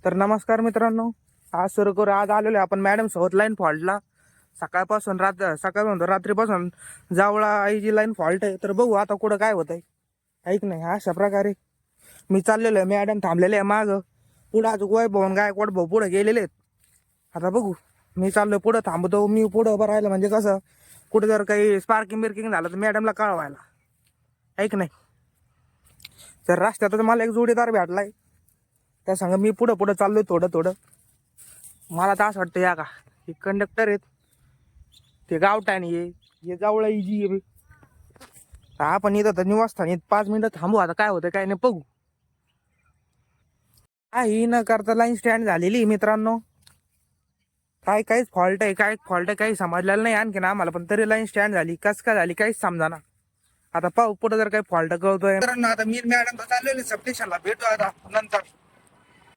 तर नमस्कार मित्रांनो, आज सुरू करू. आज आलेलो आहे आपण मॅडम सोबत लाईन फॉल्टला. सकाळपासून सकाळपासून रात्रीपासून जावळा आईची लाईन फॉल्ट आहे. तर बघू आता कुठं काय होत आहे. ऐक नाही, अशा प्रकारे मी चाललेलो आहे. मॅडम थांबलेले आहे माग. पुढं अजून वैभवन गायकवाड भाऊ पुढे गेलेले आहेत. आता बघू, मी चाललोय पुढं. थांबतो मी पुढं उभं राहिलं म्हणजे कसं, कुठं जर काही स्पार्किंग बिर्किंग झालं तर मॅडमला कळवायला. ऐक नाही, तर रस्त्यातच मला एक जोडीदार भेटलाय. त्या सांग मी पुढं पुढं चाललोय थोडं थोडं. मला तर असं वाटतं या का हे कंडक्टर आहेत, ते गावठाणी आहे, हे जावळा इजी आहे. आपण इथं तर निवासस्थानी 5 मिनिटं थांबू. आता काय होतं काय नाही बघू. काही न करता लाईन स्टँड झालेली मित्रांनो. काहीच फॉल्ट आहे, काय फॉल्ट आहे काही समजलेलं नाही आणखीन आम्हाला. पण तरी लाईन स्टँड झाली, कस काय झाली काहीच समजाना. आता पाहू पुढे जर काही फॉल्ट कळतोय मित्रांनो. आता मी मॅडम चाललेले सब स्टेशनला, भेटू आता नंतर.